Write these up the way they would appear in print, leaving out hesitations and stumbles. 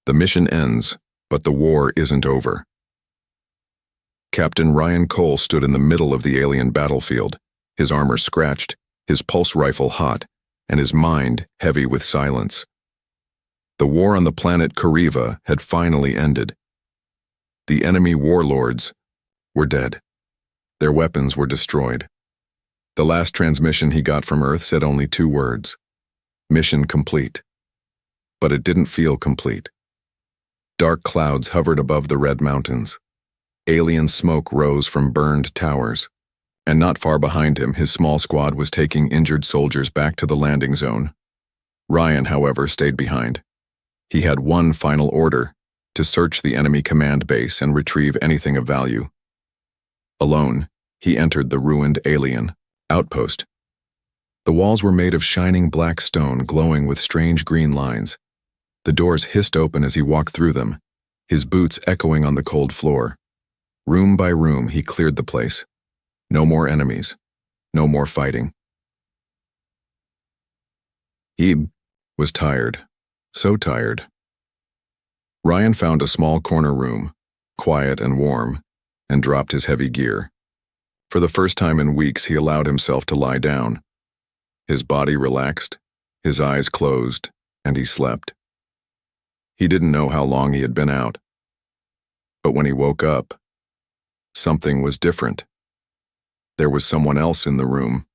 The mission ends, but the war isn't over. Captain Ryan Cole stood in the middle of the alien battlefield, his armor scratched, his pulse rifle hot, and his mind heavy with silence. The war on the planet Kariva had finally ended. The enemy warlords were dead. Their weapons were destroyed. The last transmission he got from Earth said only 2 words: mission complete. But it didn't feel complete. Dark clouds hovered above the red mountains. Alien smoke rose from burned towers. And not far behind him, his small squad was taking injured soldiers back to the landing zone. Ryan, however, stayed behind. He had one final order: to search the enemy command base and retrieve anything of value. Alone, he entered the ruined alien outpost. The walls were made of shining black stone glowing with strange green lines. The doors hissed open as he walked through them, his boots echoing on the cold floor. Room by room, he cleared the place. No more enemies. No more fighting. He was tired. So tired. Ryan found a small corner room, quiet and warm, and dropped his heavy gear. For the first time in weeks, he allowed himself to lie down. His body relaxed, his eyes closed, and he slept. He didn't know how long he had been out. But when he woke up, something was different. There was someone else in the room.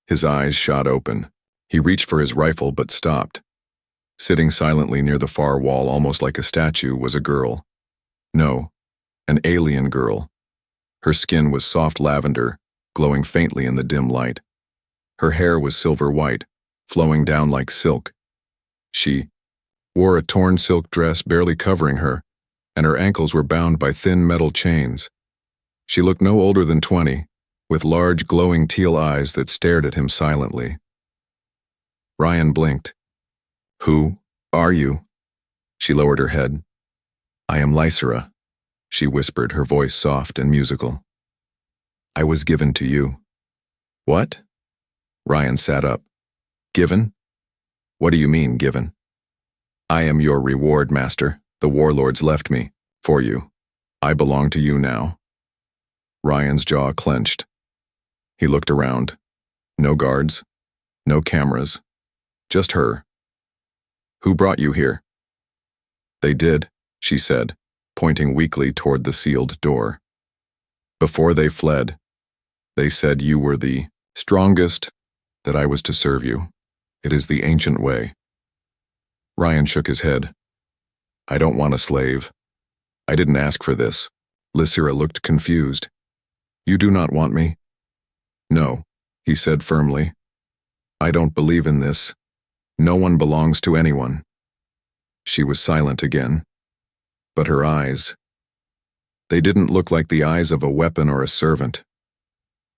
His eyes shot open. He reached for his rifle but stopped. Sitting silently near the far wall, almost like a statue, was a girl. No, an alien girl. Her skin was soft lavender, glowing faintly in the dim light. Her hair was silver white, flowing down like silk. She wore a torn silk dress barely covering her, and her ankles were bound by thin metal chains. She looked no older than 20, with large glowing teal eyes that stared at him silently. Ryan blinked. "Who are you?" She lowered her head. "I am Lysera," she whispered, her voice soft and musical. "I was given to you." "What?" Ryan sat up. "Given? What do you mean, given?" "I am your reward, Master. The warlords left me, for you. I belong to you now." Ryan's jaw clenched. He looked around. No guards, no cameras, just her. "Who brought you here?" "They did," she said, pointing weakly toward the sealed door. "Before they fled, they said you were the strongest, that I was to serve you. It is the ancient way." Ryan shook his head. "I don't want a slave. I didn't ask for this." Lysera looked confused. "You do not want me?" "No," he said firmly. "I don't believe in this. No one belongs to anyone." She was silent again. But her eyes, they didn't look like the eyes of a weapon or a servant.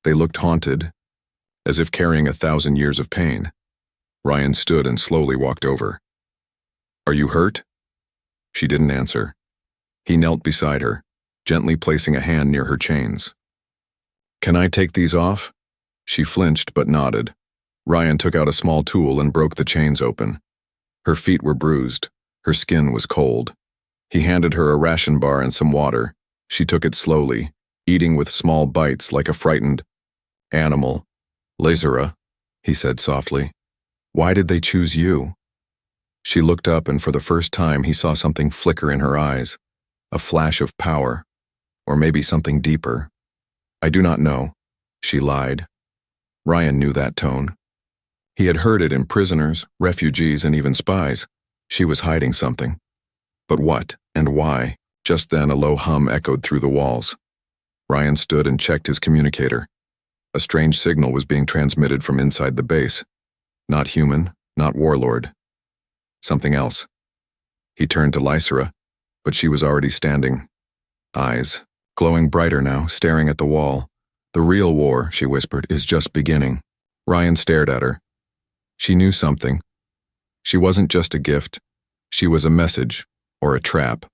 They looked haunted, as if carrying 1,000 years of pain. Ryan stood and slowly walked over. "Are you hurt?" She didn't answer. He knelt beside her, gently placing a hand near her chains. "Can I take these off?" She flinched but nodded. Ryan took out a small tool and broke the chains open. Her feet were bruised. Her skin was cold. He handed her a ration bar and some water. She took it slowly, eating with small bites like a frightened animal. "Lysera," he said softly, "why did they choose you?" She looked up, and for the first time he saw something flicker in her eyes, a flash of power, or maybe something deeper. "I do not know," she lied. Ryan knew that tone. He had heard it in prisoners, refugees, and even spies. She was hiding something. But what and why? Just then a low hum echoed through the walls. Ryan stood and checked his communicator. A strange signal was being transmitted from inside the base. Not human, not warlord. Something else. He turned to Lysera, but she was already standing. Eyes, glowing brighter now, staring at the wall. "The real war," she whispered, "is just beginning." Ryan stared at her. She knew something. She wasn't just a gift. She was a message, or a trap.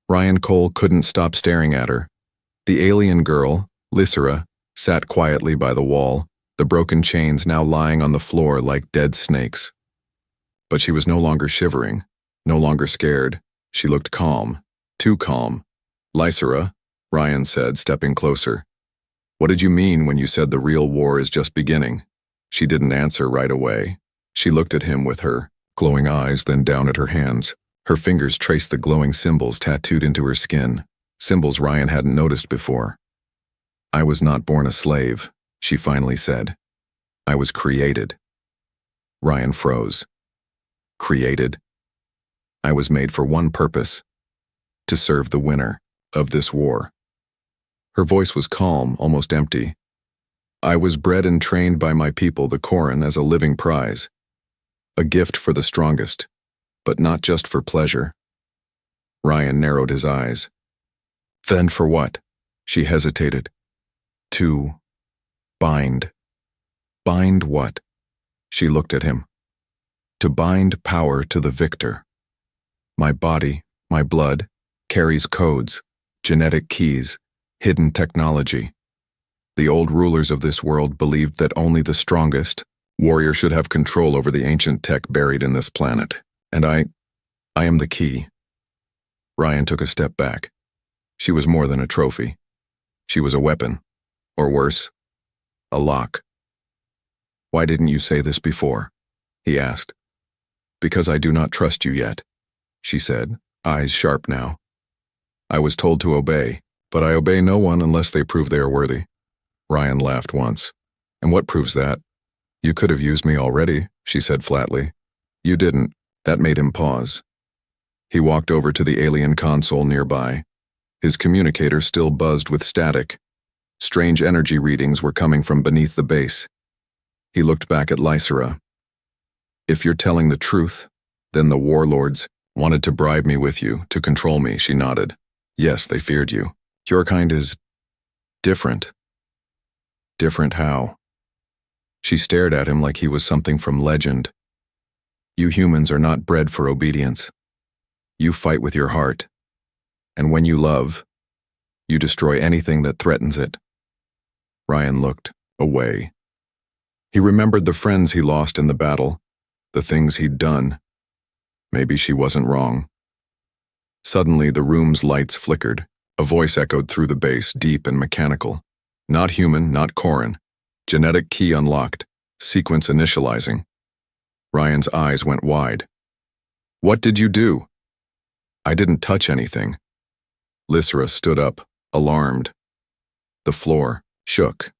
Ryan Cole couldn't stop staring at her. The alien girl, Lysera, sat quietly by the wall, the broken chains now lying on the floor like dead snakes. But she was no longer shivering. No longer scared, she looked calm, too calm. Lysera, Ryan said, stepping closer. What did you mean when you said the real war is just beginning? She didn't answer right away. She looked at him with her glowing eyes, then down at her hands. Her fingers traced the glowing symbols tattooed into her skin, symbols Ryan hadn't noticed before. I was not born a slave, she finally said. I was created. Ryan froze. Created? I was made for one purpose, to serve the winner of this war. Her voice was calm, almost empty. I was bred and trained by my people, the Koran, as a living prize, a gift for the strongest, but not just for pleasure. Ryan narrowed his eyes. Then for what? She hesitated. To bind. Bind what? She looked at him. To bind power to the victor. My body, my blood, carries codes, genetic keys, hidden technology. The old rulers of this world believed that only the strongest warrior should have control over the ancient tech buried in this planet. And I am the key. Ryan took a step back. She was more than a trophy. She was a weapon. Or worse, a lock. Why didn't you say this before? He asked. Because I do not trust you yet, she said, eyes sharp now. I was told to obey, but I obey no one unless they prove they are worthy. Ryan laughed once. And what proves that? You could have used me already, she said flatly. You didn't. That made him pause. He walked over to the alien console nearby. His communicator still buzzed with static. Strange energy readings were coming from beneath the base. He looked back at Lysera. If you're telling the truth, then the warlords wanted to bribe me with you, to control me, she nodded. Yes, they feared you. Your kind is different. Different how? She stared at him like he was something from legend. You humans are not bred for obedience. You fight with your heart. And when you love, you destroy anything that threatens it. Ryan looked away. He remembered the friends he lost in the battle, the things he'd done. Maybe she wasn't wrong. Suddenly, the room's lights flickered. A voice echoed through the base, deep and mechanical. Not human, not Koran. Genetic key unlocked. Sequence initializing. Ryan's eyes went wide. What did you do? I didn't touch anything. Lysera stood up, alarmed. The floor shook.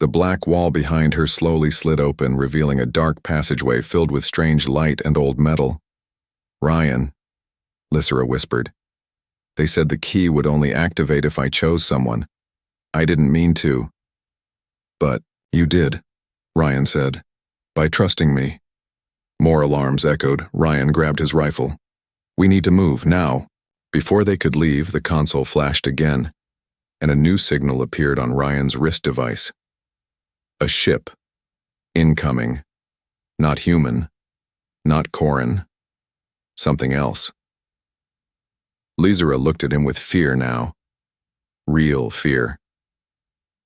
The black wall behind her slowly slid open, revealing a dark passageway filled with strange light and old metal. Ryan, Lysera whispered. They said the key would only activate if I chose someone. I didn't mean to. But you did, Ryan said, by trusting me. More alarms echoed. Ryan grabbed his rifle. We need to move, now. Before they could leave, the console flashed again, and a new signal appeared on Ryan's wrist device. A ship. Incoming. Not human. Not Koran. Something else. Lysera looked at him with fear now. Real fear.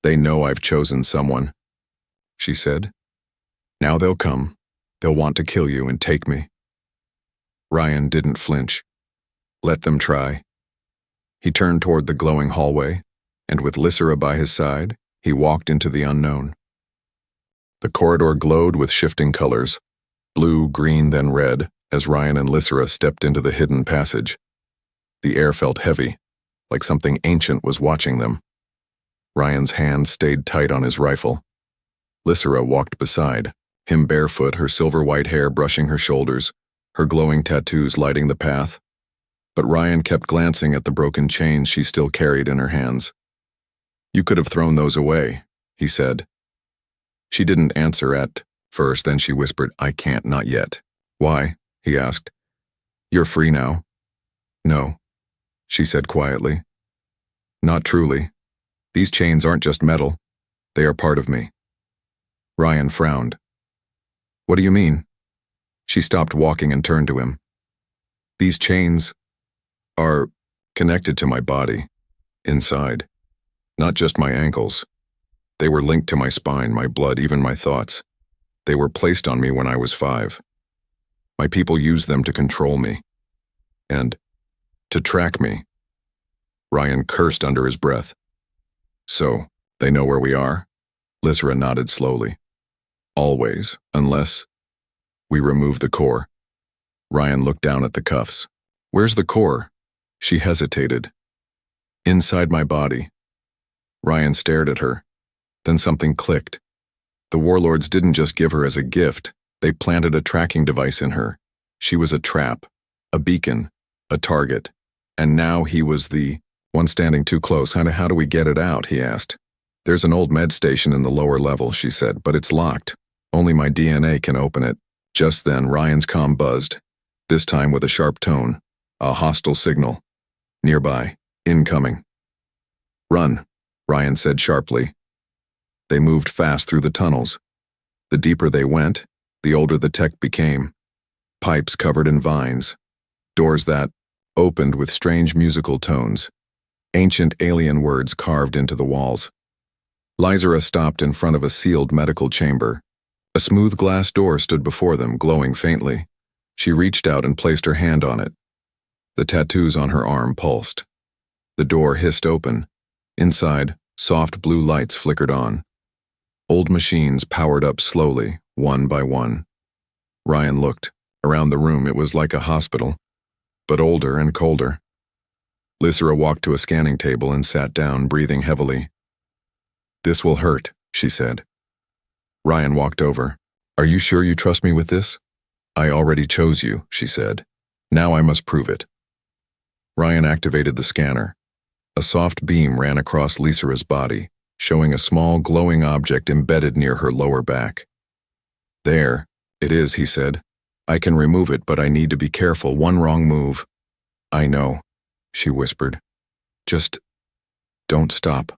They know I've chosen someone, she said. Now they'll come. They'll want to kill you and take me. Ryan didn't flinch. Let them try. He turned toward the glowing hallway, and with Lysera by his side, he walked into the unknown. The corridor glowed with shifting colors, blue, green, then red, as Ryan and Lysera stepped into the hidden passage. The air felt heavy, like something ancient was watching them. Ryan's hand stayed tight on his rifle. Lysera walked beside, him barefoot, her silver-white hair brushing her shoulders, her glowing tattoos lighting the path. But Ryan kept glancing at the broken chains she still carried in her hands. You could have thrown those away, he said. She didn't answer at first, then she whispered, I can't, not yet. Why? He asked. You're free now. No, she said quietly. Not truly. These chains aren't just metal. They are part of me. Ryan frowned. What do you mean? She stopped walking and turned to him. These chains are connected to my body, inside. Not just my ankles. They were linked to my spine, my blood, even my thoughts. They were placed on me when I was 5. My people used them to control me. And to track me. Ryan cursed under his breath. So, they know where we are? Lysra nodded slowly. Always, unless we remove the core. Ryan looked down at the cuffs. Where's the core? She hesitated. Inside my body. Ryan stared at her. Then something clicked. The warlords didn't just give her as a gift, they planted a tracking device in her. She was a trap, a beacon, a target. And now he was the one standing too close. How do we get it out? He asked. There's an old med station in the lower level, she said, but it's locked. Only my DNA can open it. Just then, Ryan's comm buzzed, this time with a sharp tone. A hostile signal. Nearby. Incoming. Run, Ryan said sharply. They moved fast through the tunnels. The deeper they went, the older the tech became. Pipes covered in vines. Doors that opened with strange musical tones. Ancient alien words carved into the walls. Lysra stopped in front of a sealed medical chamber. A smooth glass door stood before them, glowing faintly. She reached out and placed her hand on it. The tattoos on her arm pulsed. The door hissed open. Inside, soft blue lights flickered on. Old machines powered up slowly, one by one. Ryan looked. Around the room it was like a hospital, but older and colder. Lysra walked to a scanning table and sat down, breathing heavily. This will hurt, she said. Ryan walked over. Are you sure you trust me with this? I already chose you, she said. Now I must prove it. Ryan activated the scanner. A soft beam ran across Lysra's body, showing a small glowing object embedded near her lower back. There, it is, he said. I can remove it, but I need to be careful. One wrong move. I know, she whispered. Just don't stop,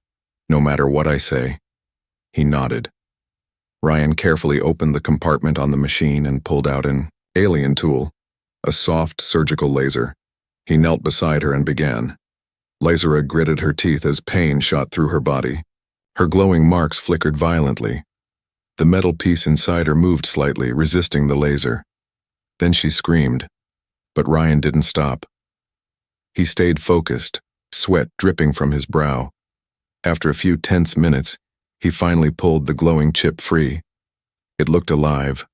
no matter what I say. He nodded. Ryan carefully opened the compartment on the machine and pulled out an alien tool, a soft surgical laser. He knelt beside her and began. Lysra gritted her teeth as pain shot through her body. Her glowing marks flickered violently. The metal piece inside her moved slightly, resisting the laser. Then she screamed, but Ryan didn't stop. He stayed focused, sweat dripping from his brow. After a few tense minutes, he finally pulled the glowing chip free. It looked alive,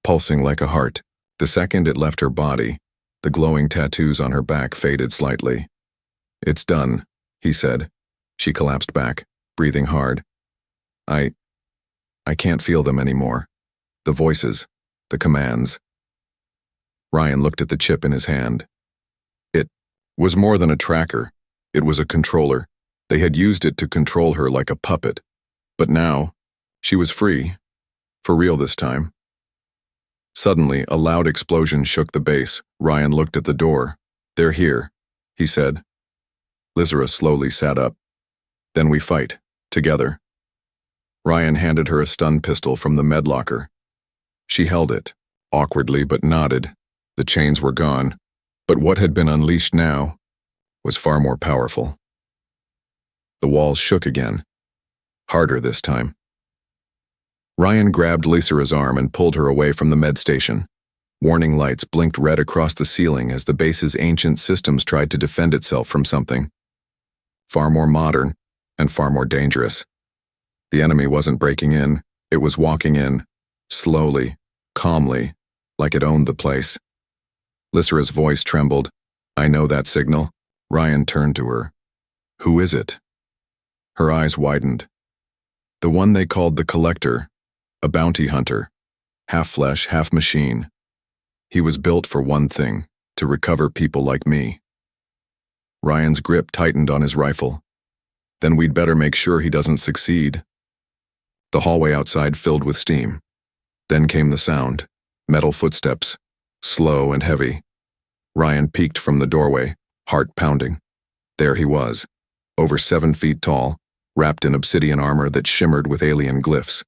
pulsing like a heart. The second it left her body, the glowing tattoos on her back faded slightly. It's done, he said. She collapsed back, breathing hard. I can't feel them anymore. The voices, the commands. Ryan looked at the chip in his hand. It was more than a tracker. It was a controller. They had used it to control her like a puppet. But now, she was free. For real this time. Suddenly, a loud explosion shook the base. Ryan looked at the door. They're here, he said. Lysra slowly sat up. Then we fight, together. Ryan handed her a stun pistol from the med locker. She held it, awkwardly but nodded. The chains were gone, but what had been unleashed now was far more powerful. The walls shook again. Harder this time. Ryan grabbed Lysra's arm and pulled her away from the med station. Warning lights blinked red across the ceiling as the base's ancient systems tried to defend itself from something far more modern and far more dangerous. The enemy wasn't breaking in, it was walking in, slowly, calmly, like it owned the place. Lysra's voice trembled. I know that signal. Ryan turned to her. Who is it? Her eyes widened. The one they called the Collector, a bounty hunter, half flesh, half machine. He was built for one thing, to recover people like me. Ryan's grip tightened on his rifle. Then we'd better make sure he doesn't succeed. The hallway outside filled with steam. Then came the sound, metal footsteps, slow and heavy. Ryan peeked from the doorway, heart pounding. There he was, over 7 feet tall, wrapped in obsidian armor that shimmered with alien glyphs.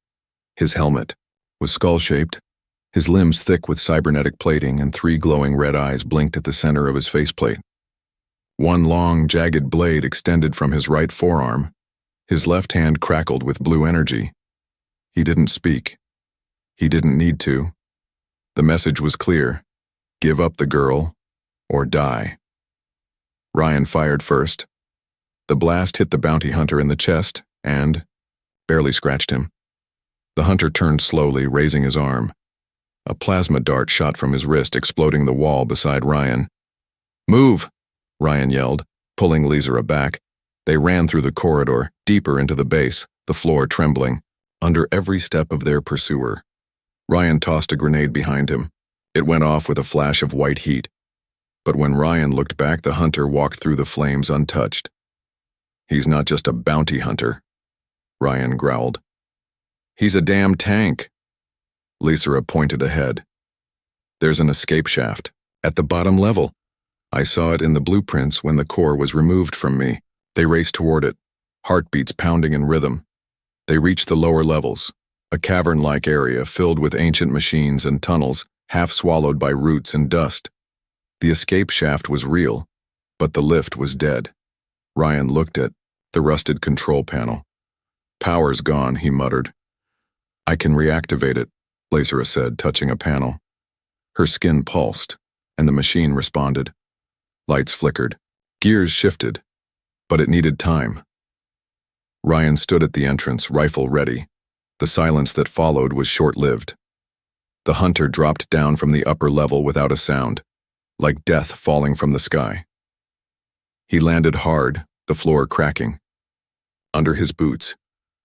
His helmet was skull-shaped, his limbs thick with cybernetic plating, and 3 glowing red eyes blinked at the center of his faceplate. One long, jagged blade extended from his right forearm. His left hand crackled with blue energy. He didn't speak. He didn't need to. The message was clear. Give up the girl, or die. Ryan fired first. The blast hit the bounty hunter in the chest and barely scratched him. The hunter turned slowly, raising his arm. A plasma dart shot from his wrist, exploding the wall beside Ryan. "Move!" Ryan yelled, pulling Lizera back. They ran through the corridor, deeper into the base, the floor trembling, under every step of their pursuer. Ryan tossed a grenade behind him. It went off with a flash of white heat. But when Ryan looked back, the hunter walked through the flames untouched. "He's not just a bounty hunter," Ryan growled. "He's a damn tank." Lizera pointed ahead. "There's an escape shaft, at the bottom level. I saw it in the blueprints when the core was removed from me." They raced toward it, heartbeats pounding in rhythm. They reached the lower levels, a cavern-like area filled with ancient machines and tunnels, half swallowed by roots and dust. The escape shaft was real, but the lift was dead. Ryan looked at the rusted control panel. "Power's gone," he muttered. "I can reactivate it," Lizera said, touching a panel. Her skin pulsed, and the machine responded. Lights flickered. Gears shifted. But it needed time. Ryan stood at the entrance, rifle ready. The silence that followed was short-lived. The hunter dropped down from the upper level without a sound, like death falling from the sky. He landed hard, the floor cracking. Under his boots,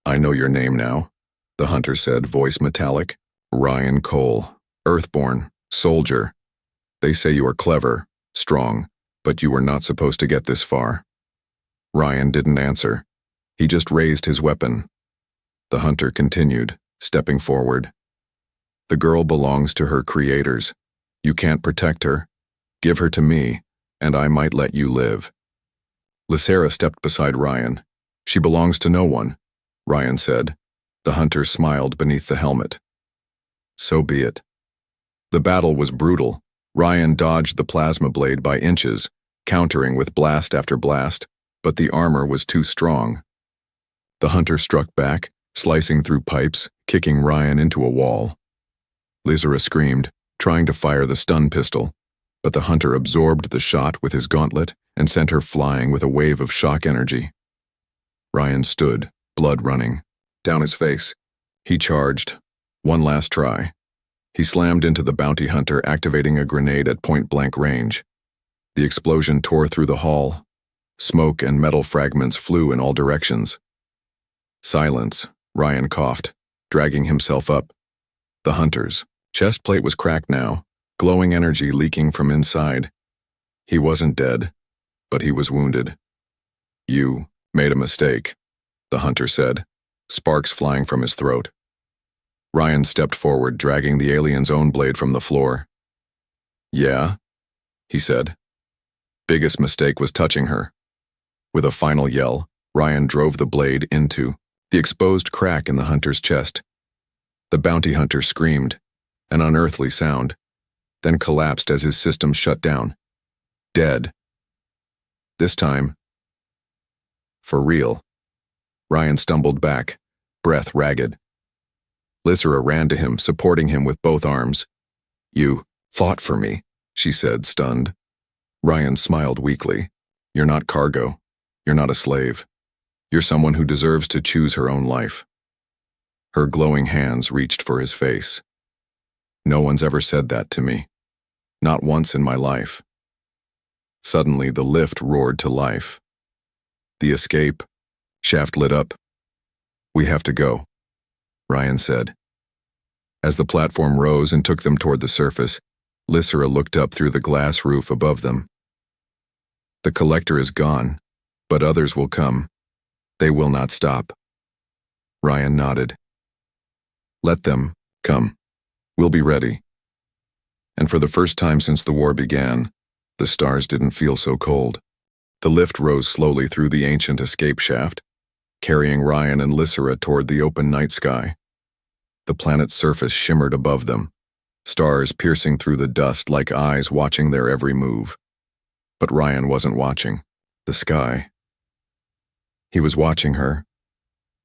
"I know your name now," the hunter said, voice metallic. "Ryan Cole, Earthborn, soldier. They say you are clever, strong, but you were not supposed to get this far." Ryan didn't answer. He just raised his weapon. The hunter continued, stepping forward. "The girl belongs to her creators. You can't protect her. Give her to me, and I might let you live." Lizera stepped beside Ryan. "She belongs to no one," Ryan said. The hunter smiled beneath the helmet. "So be it." The battle was brutal. Ryan dodged the plasma blade by inches, countering with blast after blast, but the armor was too strong. The hunter struck back, slicing through pipes, kicking Ryan into a wall. Lizera screamed, trying to fire the stun pistol, but the hunter absorbed the shot with his gauntlet and sent her flying with a wave of shock energy. Ryan stood, blood running down his face. He charged. One last try. He slammed into the bounty hunter, activating a grenade at point-blank range. The explosion tore through the hall. Smoke and metal fragments flew in all directions. "Silence," Ryan coughed, dragging himself up. The hunter's chest plate was cracked now, glowing energy leaking from inside. He wasn't dead, but he was wounded. "You made a mistake," the hunter said, sparks flying from his throat. Ryan stepped forward, dragging the alien's own blade from the floor. "Yeah," he said. "Biggest mistake was touching her." With a final yell, Ryan drove the blade into the exposed crack in the hunter's chest. The bounty hunter screamed, an unearthly sound, then collapsed as his system shut down. Dead. This time, for real. Ryan stumbled back, breath ragged. Lizera ran to him, supporting him with both arms. "You fought for me," she said, stunned. Ryan smiled weakly. "You're not cargo. You're not a slave. You're someone who deserves to choose her own life." Her glowing hands reached for his face. "No one's ever said that to me. Not once in my life." Suddenly, the lift roared to life. The escape shaft lit up. "We have to go," Ryan said. As the platform rose and took them toward the surface, Lizera looked up through the glass roof above them. "The collector is gone, but others will come. They will not stop." Ryan nodded. "Let them come. We'll be ready." And for the first time since the war began, the stars didn't feel so cold. The lift rose slowly through the ancient escape shaft, carrying Ryan and Lizera toward the open night sky. The planet's surface shimmered above them, stars piercing through the dust like eyes watching their every move. But Ryan wasn't watching the sky. He was watching her.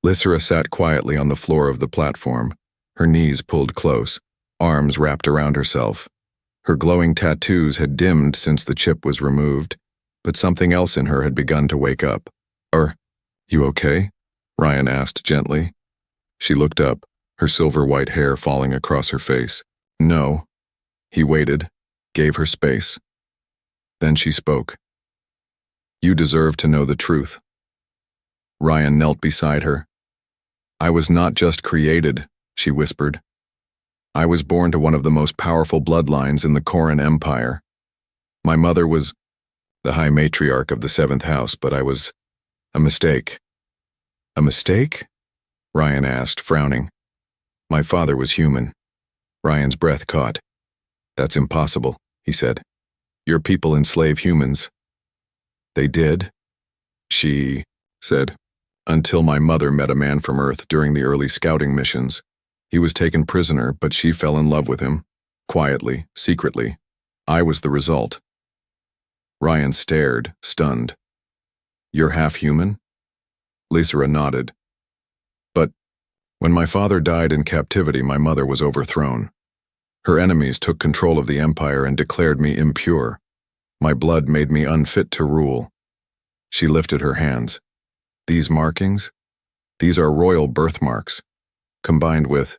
Lizera sat quietly on the floor of the platform, her knees pulled close, arms wrapped around herself. Her glowing tattoos had dimmed since the chip was removed, but something else in her had begun to wake up. You okay?" Ryan asked gently. She looked up, her silver-white hair falling across her face. "No." He waited, gave her space. Then she spoke. "You deserve to know the truth." Ryan knelt beside her. "I was not just created," she whispered. "I was born to one of the most powerful bloodlines in the Koran Empire. My mother was the High Matriarch of the 7th House, but I was a mistake." "A mistake?" Ryan asked, frowning. "My father was human." Ryan's breath caught. "That's impossible," he said. "Your people enslave humans." "They did," she said, "until my mother met a man from Earth during the early scouting missions. He was taken prisoner, but she fell in love with him. Quietly, secretly. I was the result." Ryan stared, stunned. "You're half human?" Lysra nodded. "But when my father died in captivity, my mother was overthrown. Her enemies took control of the empire and declared me impure. My blood made me unfit to rule." She lifted her hands. "These markings? These are royal birthmarks, combined with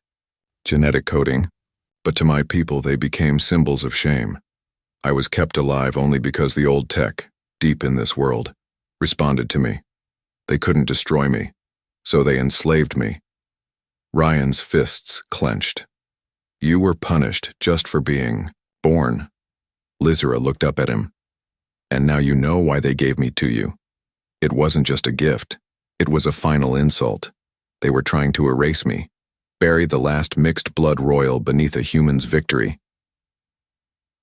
genetic coding, but to my people they became symbols of shame. I was kept alive only because the old tech, deep in this world, responded to me. They couldn't destroy me, so they enslaved me." Ryan's fists clenched. "You were punished just for being born." Lysra looked up at him. "And now you know why they gave me to you. It wasn't just a gift. It was a final insult. They were trying to erase me, bury the last mixed blood royal beneath a human's victory."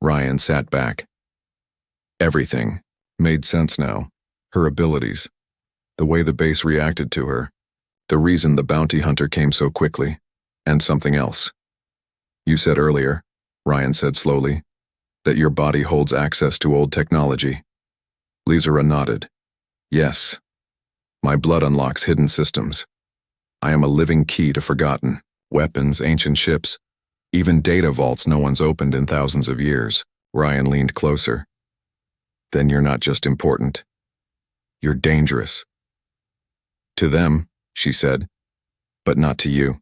Ryan sat back. Everything made sense now. Her abilities, the way the base reacted to her, the reason the bounty hunter came so quickly, and something else. "You said earlier," Ryan said slowly, "that your body holds access to old technology." Lysra nodded. "Yes. My blood unlocks hidden systems. I am a living key to forgotten weapons, ancient ships, even data vaults no one's opened in thousands of years." Ryan leaned closer. "Then you're not just important. You're dangerous." "To them," she said, "but not to you.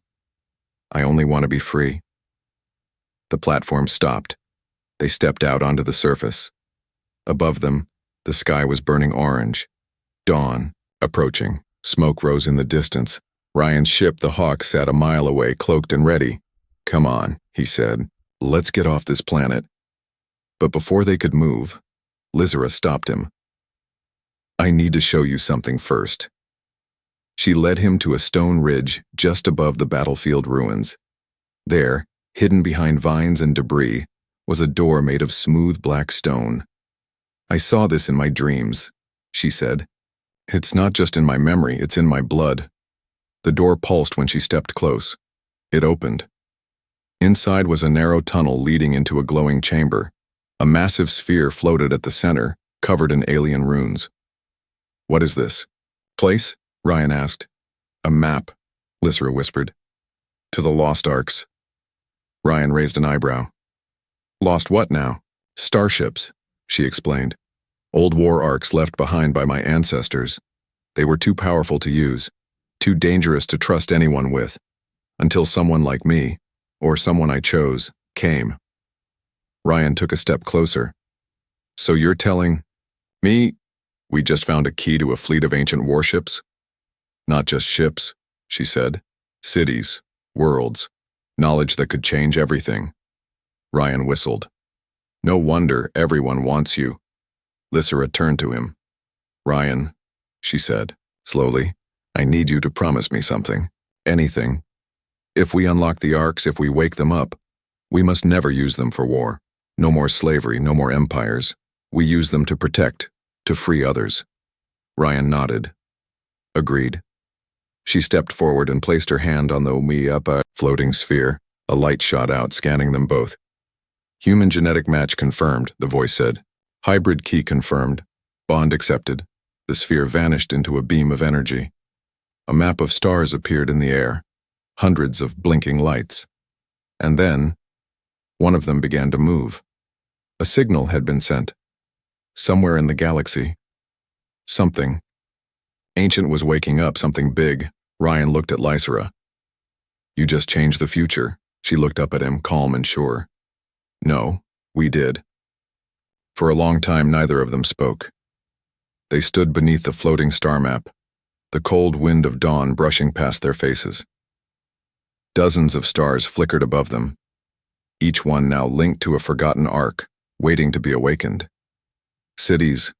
I only want to be free." The platform stopped. They stepped out onto the surface. Above them, the sky was burning orange. Dawn, approaching. Smoke rose in the distance. Ryan's ship, the Hawk, sat a mile away, cloaked and ready. "Come on," he said. "Let's get off this planet." But before they could move, Lysra stopped him. "I need to show you something first." She led him to a stone ridge just above the battlefield ruins. There, hidden behind vines and debris, was a door made of smooth black stone. "I saw this in my dreams," she said. "It's not just in my memory, it's in my blood." The door pulsed when she stepped close. It opened. Inside was a narrow tunnel leading into a glowing chamber. A massive sphere floated at the center, covered in alien runes. "What is this place?" Ryan asked. "A map," Lysra whispered. "To the Lost Arks." Ryan raised an eyebrow. "Lost what now?" "Starships," she explained. "Old war arks left behind by my ancestors. They were too powerful to use, too dangerous to trust anyone with, until someone like me, or someone I chose, came." Ryan took a step closer. "So you're telling me we just found a key to a fleet of ancient warships?" "Not just ships," she said. "Cities, worlds, knowledge that could change everything." Ryan whistled. "No wonder everyone wants you." Lysra turned to him. "Ryan," she said, slowly, "I need you to promise me something. Anything. If we unlock the arks, if we wake them up, we must never use them for war. No more slavery, no more empires. We use them to protect, to free others." Ryan nodded. "Agreed." She stepped forward and placed her hand on the Umiapa floating sphere. A light shot out, scanning them both. "Human genetic match confirmed," the voice said. "Hybrid key confirmed. Bond accepted." The sphere vanished into a beam of energy. A map of stars appeared in the air, hundreds of blinking lights. And then, one of them began to move. A signal had been sent. Somewhere in the galaxy. Something. Ancient was waking up, something big. Ryan looked at Lysera. You just changed the future. She looked up at him, calm and sure. No, we did. For a long time, neither of them spoke. They stood beneath the floating star map, the cold wind of dawn brushing past their faces. Dozens of stars flickered above them, each one now linked to a forgotten arc, waiting to be awakened. Cities,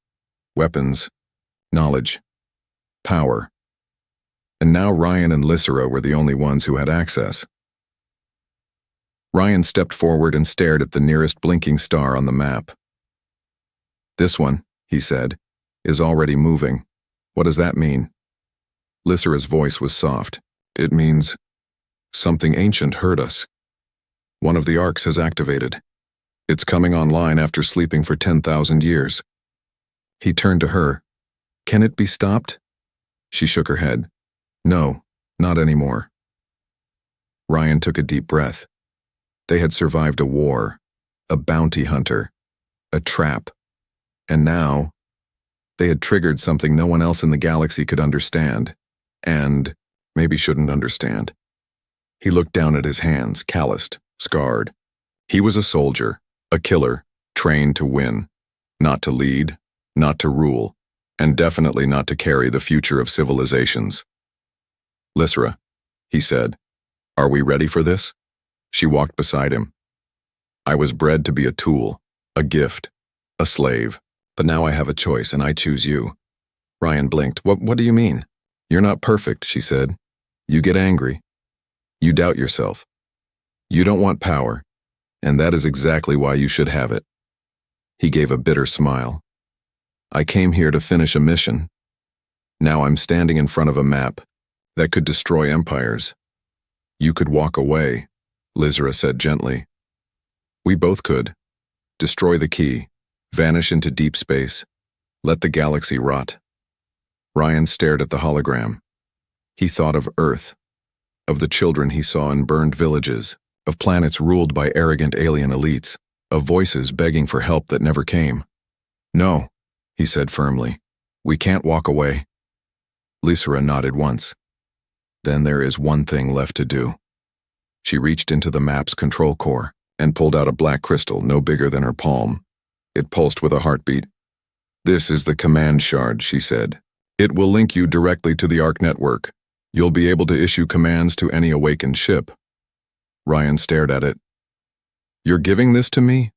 weapons, knowledge, power. And now Ryan and Lysera were the only ones who had access. Ryan stepped forward and stared at the nearest blinking star on the map. This one, he said, is already moving. What does that mean? Lysera's voice was soft. It means something ancient heard us. One of the arcs has activated. It's coming online after sleeping for 10,000 years. He turned to her. Can it be stopped? She shook her head. No, not anymore. Ryan took a deep breath. They had survived a war, a bounty hunter, a trap, and now they had triggered something no one else in the galaxy could understand, and maybe shouldn't understand. He looked down at his hands, calloused, scarred. He was a soldier, a killer, trained to win, not to lead, not to rule, and definitely not to carry the future of civilizations. Lysera, he said, are we ready for this? She walked beside him. I was bred to be a tool, a gift, a slave, but now I have a choice and I choose you. Ryan blinked. What do you mean? You're not perfect, she said. You get angry. You doubt yourself. You don't want power, and that is exactly why you should have it. He gave a bitter smile. I came here to finish a mission. Now I'm standing in front of a map that could destroy empires. You could walk away, Lysera said gently. We both could. Destroy the key, vanish into deep space, let the galaxy rot. Ryan stared at the hologram. He thought of Earth, of the children he saw in burned villages, of planets ruled by arrogant alien elites, of voices begging for help that never came. No, he said firmly. We can't walk away. Lysera nodded once. Then there is one thing left to do. She reached into the map's control core and pulled out a black crystal no bigger than her palm. It pulsed with a heartbeat. This is the command shard, she said. It will link you directly to the ARC network. You'll be able to issue commands to any awakened ship. Ryan stared at it. You're giving this to me?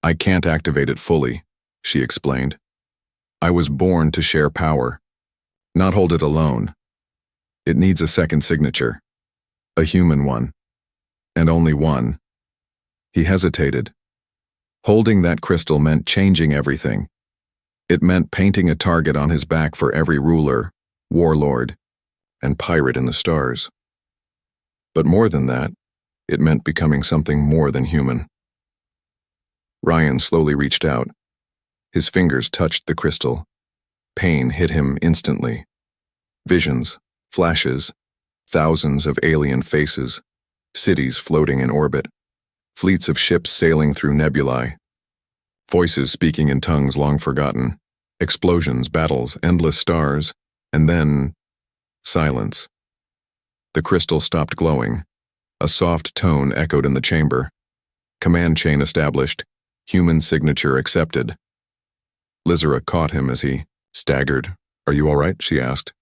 I can't activate it fully, she explained. I was born to share power, not hold it alone. It needs a second signature, a human one, and only one. He hesitated. Holding that crystal meant changing everything. It meant painting a target on his back for every ruler, warlord, and pirate in the stars. But more than that, it meant becoming something more than human. Ryan slowly reached out. His fingers touched the crystal. Pain hit him instantly. Visions, flashes, thousands of alien faces, cities floating in orbit, fleets of ships sailing through nebulae, voices speaking in tongues long forgotten, explosions, battles, endless stars, and then silence. The crystal stopped glowing. A soft tone echoed in the chamber. Command chain established. Human signature accepted. Lysera caught him as he staggered. Are you all right? She asked.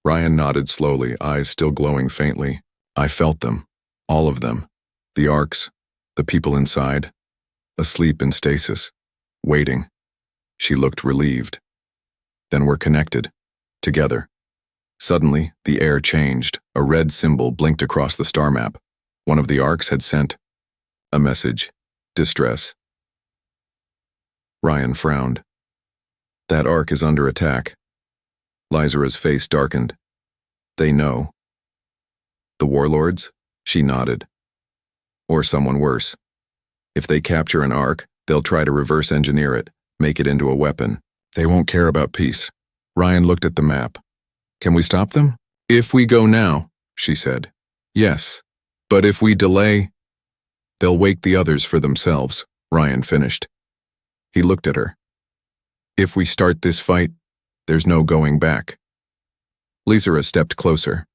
Ryan nodded slowly, eyes still glowing faintly. I felt them. All of them. The arcs, the people inside, asleep in stasis, waiting. She looked relieved. Then we're connected, together. Suddenly, the air changed. A red symbol blinked across the star map. One of the arcs had sent a message. Distress. Ryan frowned. That arc is under attack. Lysera's face darkened. They know. The warlords? She nodded. Or someone worse. If they capture an arc, they'll try to reverse engineer it, make it into a weapon. They won't care about peace. Ryan looked at the map. Can we stop them? If we go now, she said. Yes. But if we delay, they'll wake the others for themselves. Ryan finished. He looked at her. If we start this fight, there's no going back. Lysera stepped closer.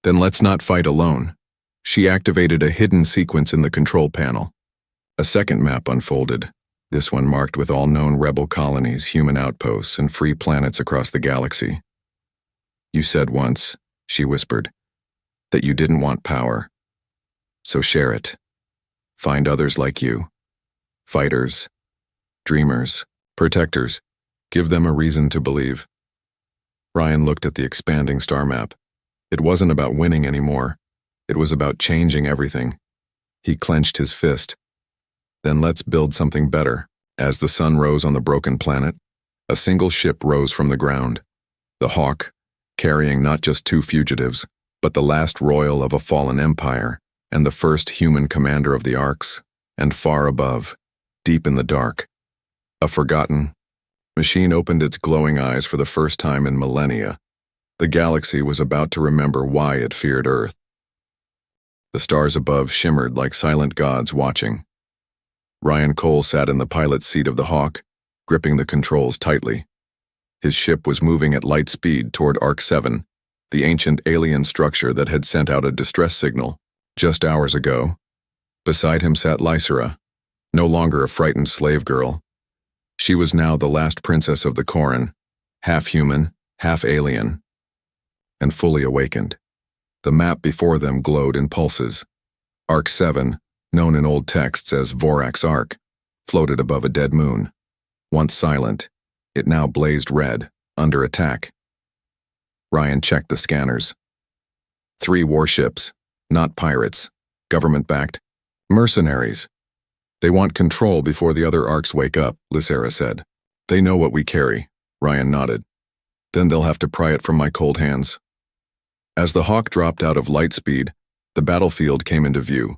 Then let's not fight alone. She activated a hidden sequence in the control panel. A second map unfolded, this one marked with all known rebel colonies, human outposts, and free planets across the galaxy. You said once, she whispered, that you didn't want power. So share it. Find others like you. Fighters, dreamers, protectors. Give them a reason to believe. Ryan looked at the expanding star map. It wasn't about winning anymore. It was about changing everything. He clenched his fist. Then let's build something better. As the sun rose on the broken planet, a single ship rose from the ground. The Hawk, carrying not just two fugitives, but the last royal of a fallen empire and the first human commander of the Arks, and far above, deep in the dark, a forgotten machine opened its glowing eyes for the first time in millennia. The galaxy was about to remember why it feared Earth. The stars above shimmered like silent gods watching. Ryan Cole sat in the pilot's seat of the Hawk, gripping the controls tightly. His ship was moving at light speed toward Ark 7, the ancient alien structure that had sent out a distress signal just hours ago. Beside him sat Lysera, no longer a frightened slave girl. She was now the last princess of the Corran, half human, half alien, and fully awakened. The map before them glowed in pulses. Ark 7, known in old texts as Vorak's Ark, floated above a dead moon. Once silent, it now blazed red, under attack. Ryan checked the scanners. 3 warships, not pirates, government-backed, mercenaries. They want control before the other Arks wake up, Lysera said. They know what we carry, Ryan nodded. Then they'll have to pry it from my cold hands. As the Hawk dropped out of light speed, the battlefield came into view.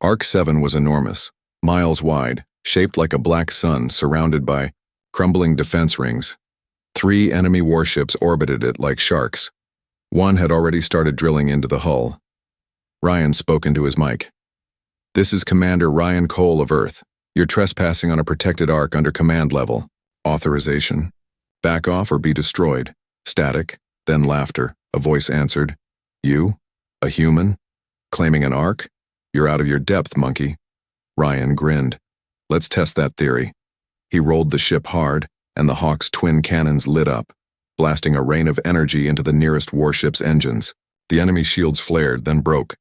Ark 7 was enormous, miles wide, shaped like a black sun surrounded by crumbling defense rings. 3 enemy warships orbited it like sharks. One had already started drilling into the hull. Ryan spoke into his mic. This is Commander Ryan Cole of Earth. You're trespassing on a protected Ark under command level. Authorization. Back off or be destroyed. Static, then laughter. A voice answered. You? A human? Claiming an Ark? You're out of your depth, monkey. Ryan grinned. Let's test that theory. He rolled the ship hard, and the Hawk's twin cannons lit up, blasting a rain of energy into the nearest warship's engines. The enemy shields flared, then broke.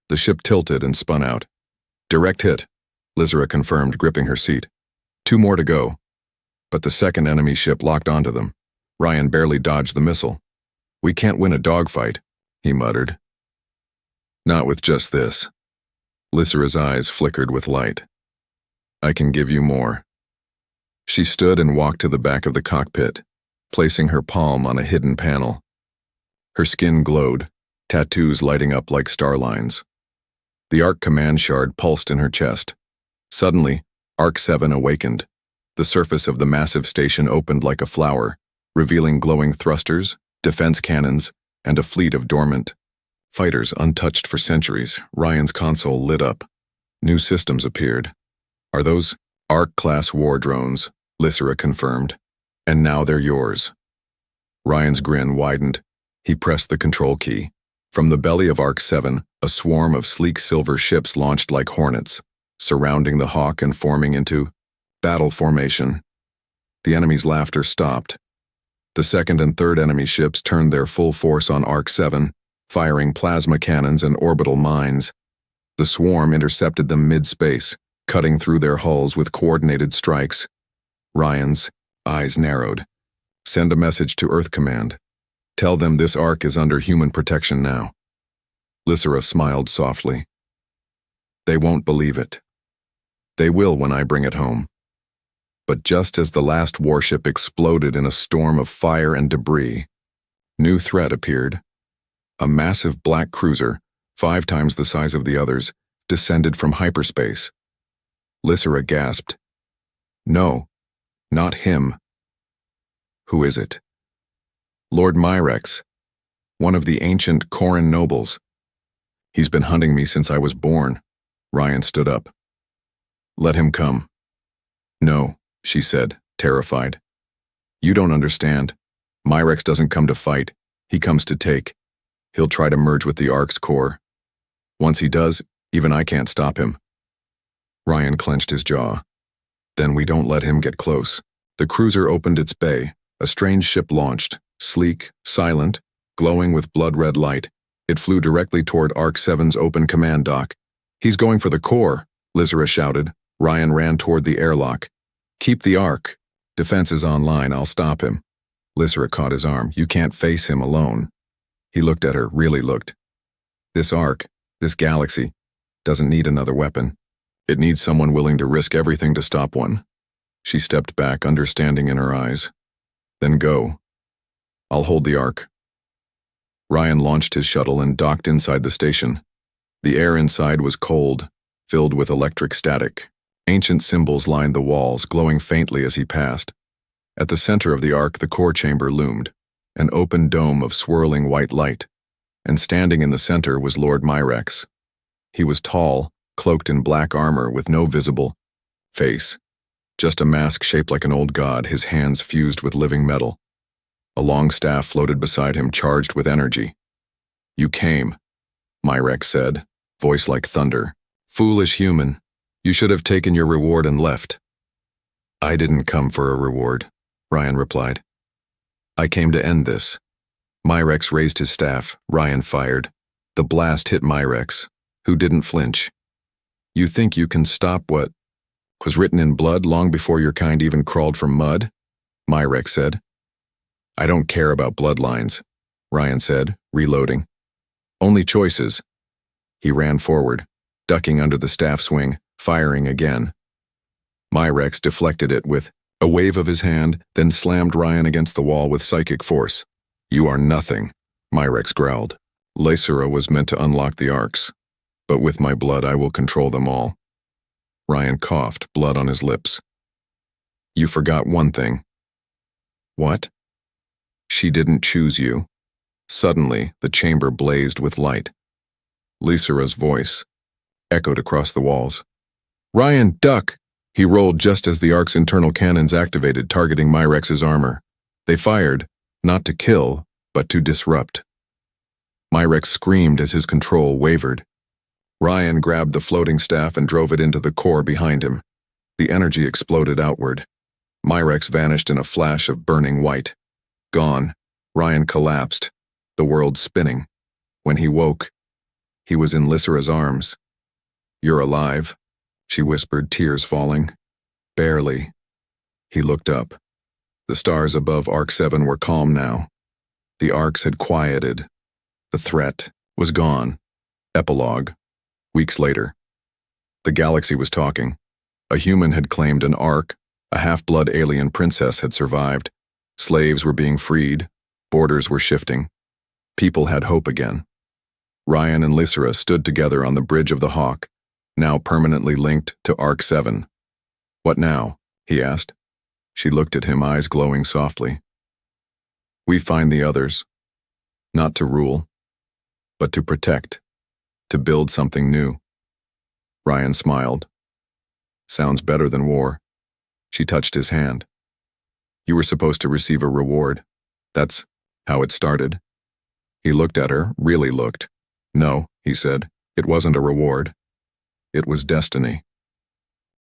The ship tilted and spun out. Direct hit, Lysera confirmed, gripping her seat. 2 more to go. But the second enemy ship locked onto them. Ryan barely dodged the missile. We can't win a dogfight, he muttered. Not with just this. Lysera's eyes flickered with light. I can give you more. She stood and walked to the back of the cockpit, placing her palm on a hidden panel. Her skin glowed, tattoos lighting up like star lines. The Ark command shard pulsed in her chest. Suddenly, Ark 7 awakened. The surface of the massive station opened like a flower, revealing glowing thrusters, defense cannons, and a fleet of dormant fighters untouched for centuries. Ryan's console lit up. New systems appeared. Are those Ark-class war drones? Lysera confirmed. And now they're yours. Ryan's grin widened. He pressed the control key. From the belly of Ark 7, a swarm of sleek silver ships launched like hornets, surrounding the Hawk and forming into battle formation. The enemy's laughter stopped. The second and third enemy ships turned their full force on Ark 7, firing plasma cannons and orbital mines. The swarm intercepted them mid-space, cutting through their hulls with coordinated strikes. Ryan's eyes narrowed. Send a message to Earth Command. Tell them this Ark is under human protection now. Lysera smiled softly. They won't believe it. They will when I bring it home. But just as the last warship exploded in a storm of fire and debris, new threat appeared. A massive black cruiser, 5 times the size of the others, descended from hyperspace. Lysera gasped. No, not him. Who is it? Lord Myrex, one of the ancient Corran nobles. He's been hunting me since I was born. Ryan stood up. Let him come. No, she said, terrified. You don't understand. Myrex doesn't come to fight. He comes to take. He'll try to merge with the Ark's core. Once he does, even I can't stop him. Ryan clenched his jaw. Then we don't let him get close. The cruiser opened its bay. A strange ship launched, sleek, silent, glowing with blood-red light. It flew directly toward Ark 7's open command dock. He's going for the core, Lysera shouted. Ryan ran toward the airlock. Keep the Ark. Defense is online, I'll stop him. Lysera caught his arm. You can't face him alone. He looked at her, really looked. This Ark, this galaxy, doesn't need another weapon. It needs someone willing to risk everything to stop one. She stepped back, understanding in her eyes. Then go. I'll hold the Ark. Ryan launched his shuttle and docked inside the station. The air inside was cold, filled with electric static. Ancient symbols lined the walls, glowing faintly as he passed. At the center of the Ark, the core chamber loomed, an open dome of swirling white light, and standing in the center was Lord Myrex. He was tall, cloaked in black armor with no visible face, just a mask shaped like an old god, his hands fused with living metal. A long staff floated beside him, charged with energy. You came, Myrex said, voice like thunder. Foolish human, you should have taken your reward and left. I didn't come for a reward, Ryan replied. I came to end this. Myrex raised his staff. Ryan fired. The blast hit Myrex, who didn't flinch. You think you can stop what was written in blood long before your kind even crawled from mud? Myrex said. I don't care about bloodlines, Ryan said, reloading. Only choices. He ran forward, ducking under the staff swing, firing again. Myrex deflected it with a wave of his hand, then slammed Ryan against the wall with psychic force. You are nothing, Myrex growled. Lysera was meant to unlock the Arks, but with my blood I will control them all. Ryan coughed, blood on his lips. You forgot one thing. What? She didn't choose you. Suddenly, the chamber blazed with light. Lysera's voice echoed across the walls. Ryan, duck! He rolled just as the Ark's internal cannons activated, targeting Myrex's armor. They fired, not to kill, but to disrupt. Myrex screamed as his control wavered. Ryan grabbed the floating staff and drove it into the core behind him. The energy exploded outward. Myrex vanished in a flash of burning white. Gone. Ryan collapsed, the world spinning. When he woke, he was in Lysera's arms. You're alive, she whispered, tears falling. Barely. He looked up. The stars above Ark 7 were calm now. The Arks had quieted. The threat was gone. Epilogue. Weeks later. The galaxy was talking. A human had claimed an Ark. A half-blood alien princess had survived. Slaves were being freed. Borders were shifting. People had hope again. Ryan and Lysera stood together on the bridge of the Hawk, now permanently linked to Ark 7. What now? He asked. She looked at him, eyes glowing softly. We find the others. Not to rule, but to protect, to build something new. Ryan smiled. Sounds better than war. She touched his hand. You were supposed to receive a reward. That's how it started. He looked at her, really looked. No, he said, it wasn't a reward. It was destiny.